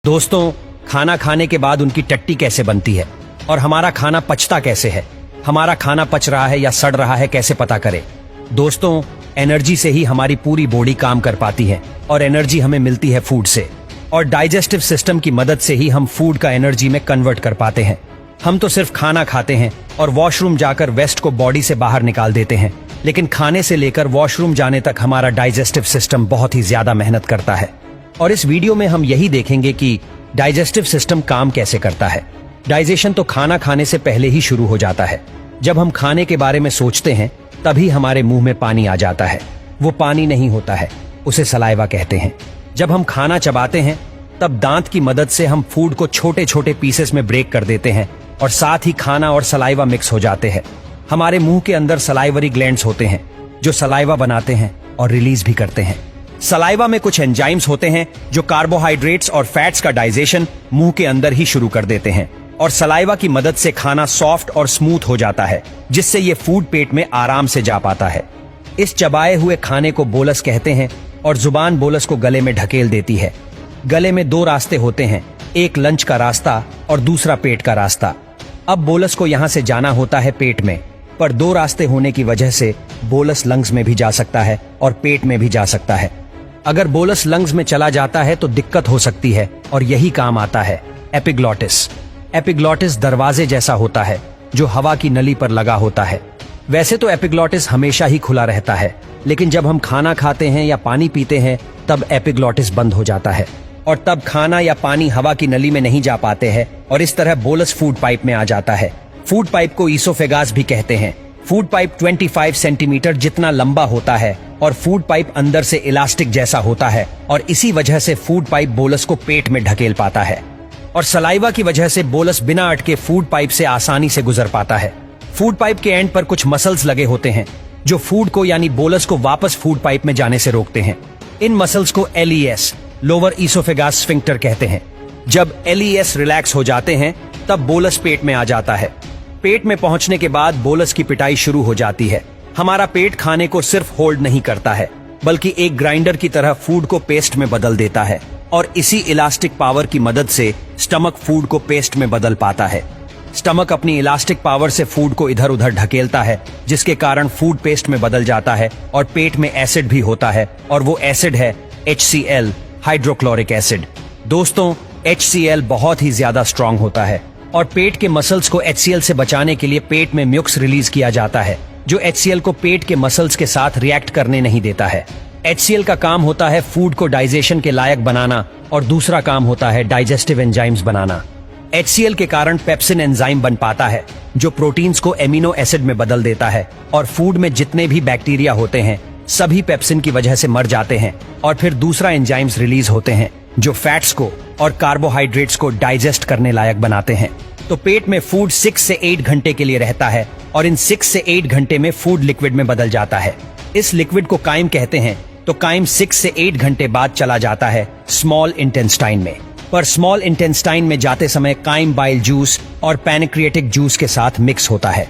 दोस्तों, खाना खाने के बाद उनकी टट्टी कैसे बनती है और हमारा खाना पचता कैसे है? हमारा खाना पच रहा है या सड़ रहा है कैसे पता करें? दोस्तों, एनर्जी से ही हमारी पूरी बॉडी काम कर पाती है और एनर्जी हमें मिलती है फूड से, और डाइजेस्टिव सिस्टम की मदद से ही हम फूड का एनर्जी में कन्वर्ट कर पाते हैं। हम तो सिर्फ खाना खाते हैं और वॉशरूम जाकर वेस्ट को बॉडी से बाहर निकाल देते हैं, लेकिन खाने से लेकर वॉशरूम जाने तक हमारा डाइजेस्टिव सिस्टम बहुत ही ज्यादा मेहनत करता है। और इस वीडियो में हम यही देखेंगे कि डाइजेस्टिव सिस्टम काम कैसे करता है। डाइजेशन तो खाना खाने से पहले ही शुरू हो जाता है। जब हम खाने के बारे में सोचते हैं तभी हमारे मुंह में पानी आ जाता है। वो पानी नहीं होता है, उसे सलाइवा कहते हैं। जब हम खाना चबाते हैं तब दांत की मदद से हम फूड को छोटे छोटे पीसेस में ब्रेक कर देते हैं और साथ ही खाना और सलाइवा मिक्स हो जाते हैं। हमारे मुंह के अंदर सलाइवरी ग्लैंड्स होते हैं जो सलाइवा बनाते हैं और रिलीज भी करते हैं। सलाइवा में कुछ एंजाइम्स होते हैं जो कार्बोहाइड्रेट्स और फैट्स का डाइजेशन मुंह के अंदर ही शुरू कर देते हैं, और सलाइवा की मदद से खाना सॉफ्ट और स्मूथ हो जाता है, जिससे ये फूड पेट में आराम से जा पाता है। इस चबाए हुए खाने को बोलस कहते हैं और जुबान बोलस को गले में ढकेल देती है। गले में दो रास्ते होते हैं, एक लंच का रास्ता और दूसरा पेट का रास्ता। अब बोलस को यहाँ से जाना होता है पेट में, पर दो रास्ते होने की वजह से बोलस लंग्स में भी जा सकता है और पेट में भी जा सकता है। अगर बोलस लंग्स में चला जाता है तो दिक्कत हो सकती है, और यही काम आता है एपिग्लॉटिस। एपिग्लॉटिस दरवाजे जैसा होता है जो हवा की नली पर लगा होता है। वैसे तो एपिग्लॉटिस हमेशा ही खुला रहता है, लेकिन जब हम खाना खाते हैं या पानी पीते हैं तब एपिग्लॉटिस बंद हो जाता है, और तब खाना या पानी हवा की नली में नहीं जा पाते हैं, और इस तरह बोलस फूड पाइप में आ जाता है। फूड पाइप को ईसोफेगास भी कहते हैं। फूड पाइप 25 सेंटीमीटर जितना लंबा होता है और फूड पाइप अंदर से इलास्टिक जैसा होता है, और इसी वजह से फूड पाइप बोलस को पेट में ढकेल पाता है, और सलाइवा की वजह से बोलस बिना अटके फूड पाइप से आसानी से गुजर पाता है। फूड पाइप के एंड पर कुछ मसल्स लगे होते हैं जो फूड को यानी बोलस को वापस फूड पाइप में जाने से रोकते हैं। इन मसल्स को LES, लोअर ईसोफेगास स्फिंक्टर कहते हैं। जब LES रिलैक्स हो जाते हैं तब बोलस पेट में आ जाता है। पेट में पहुंचने के बाद बोलस की पिटाई शुरू हो जाती है। हमारा पेट खाने को सिर्फ होल्ड नहीं करता है, बल्कि एक ग्राइंडर की तरह फूड को पेस्ट में बदल देता है, और इसी इलास्टिक पावर की मदद से स्टमक फूड को पेस्ट में बदल पाता है। स्टमक अपनी इलास्टिक पावर से फूड को इधर उधर ढकेलता है, जिसके कारण फूड पेस्ट में बदल जाता है, और पेट में एसिड भी होता है, और वो एसिड है HCl, हाइड्रोक्लोरिक एसिड। दोस्तों, HCl बहुत ही ज्यादा स्ट्रांग होता है, और पेट के मसल्स को HCl से बचाने के लिए पेट में म्यूक्स रिलीज किया जाता है, जो HCl को पेट के मसल्स के साथ रिएक्ट करने नहीं देता है। HCl का काम होता है फूड को डाइजेशन के लायक बनाना, और दूसरा काम होता है डाइजेस्टिव एंजाइम्स बनाना। HCl के कारण पेप्सिन एंजाइम बन पाता है, जो प्रोटीन्स को एमिनो एसिड में बदल देता है, और फूड में जितने भी बैक्टीरिया होते हैं सभी पेप्सिन की वजह से मर जाते हैं, और फिर दूसरा एंजाइम्स रिलीज होते हैं जो फैट्स को और कार्बोहाइड्रेट्स को डाइजेस्ट करने लायक बनाते हैं। तो पेट में फूड 6 से 8 घंटे के लिए रहता है, और इन 6 से 8 घंटे में फूड लिक्विड में बदल जाता है। इस लिक्विड को काइम कहते हैं। तो काइम 6 से 8 घंटे बाद चला जाता है स्मॉल इंटेस्टाइन में, पर स्मॉल इंटेस्टाइन में जाते समय काइम बाइल जूस और पैनक्रिएटिक जूस के साथ मिक्स होता है।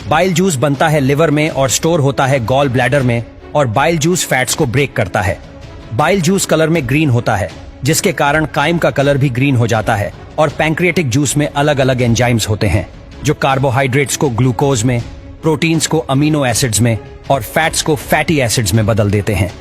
बाइल जूस बनता है लिवर में और स्टोर होता है गॉल ब्लैडर में, और बाइल जूस फैट्स को ब्रेक करता है। बाइल जूस कलर में ग्रीन होता है, जिसके कारण काइम का कलर भी ग्रीन हो जाता है, और पैंक्रिएटिक जूस में अलग अलग एंजाइम्स होते हैं जो कार्बोहाइड्रेट्स को ग्लूकोज में, प्रोटीन्स को अमीनो एसिड्स में, और फैट्स को फैटी एसिड्स में बदल देते हैं।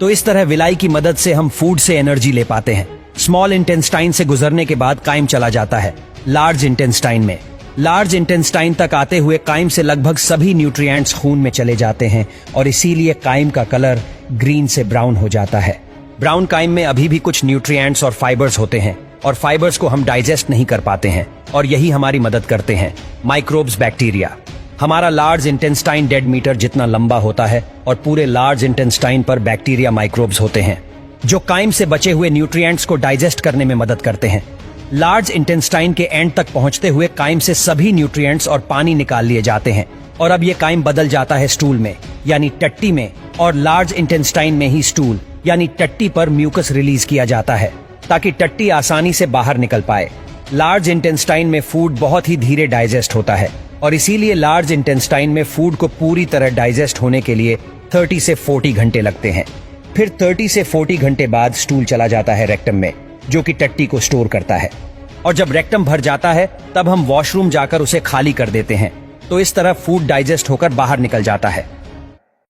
तो इस तरह विलाई की मदद से हम फूड से एनर्जी ले पाते हैं। स्मॉल इंटेस्टाइन से गुजरने के बाद काइम चला जाता है लार्ज इंटेस्टाइन में। लार्ज इंटेस्टाइन तक आते हुए काइम से लगभग सभी न्यूट्रिएंट्स खून में चले जाते हैं, और इसीलिए काइम का कलर ग्रीन से ब्राउन हो जाता है। ब्राउन काइम में अभी भी कुछ न्यूट्रिएंट्स और फाइबर्स होते हैं, और फाइबर्स को हम डाइजेस्ट नहीं कर पाते हैं, और यही हमारी मदद करते हैं माइक्रोब्स, बैक्टीरिया। हमारा लार्ज इंटेस्टाइन डेड मीटर जितना लंबा होता है, और पूरे लार्ज इंटेस्टाइन पर बैक्टीरिया माइक्रोब्स होते हैं जो काइम से बचे हुए न्यूट्रिएंट्स को डाइजेस्ट करने में मदद करते हैं। लार्ज इंटेस्टाइन के एंड तक पहुंचते हुए काइम से सभी न्यूट्रिएंट्स और पानी निकाल लिए जाते हैं, और अब ये काइम बदल जाता है स्टूल में यानी टट्टी में, और लार्ज इंटेस्टाइन में ही स्टूल यानी टट्टी पर म्यूकस रिलीज किया जाता है ताकि टट्टी आसानी से बाहर निकल पाए। लार्ज इंटेस्टाइन में फूड बहुत ही धीरे डाइजेस्ट होता है, और इसीलिए लार्ज इंटेस्टाइन में फूड को पूरी तरह डाइजेस्ट होने के लिए 30 से 40 घंटे लगते हैं। फिर 30 से 40 घंटे बाद स्टूल चला जाता है रेक्टम में, जो कि टट्टी को स्टोर करता है। और जब रेक्टम भर जाता है तब हम वॉशरूम जाकर उसे खाली कर देते हैं। तो इस तरह फूड डाइजेस्ट होकर बाहर निकल जाता है।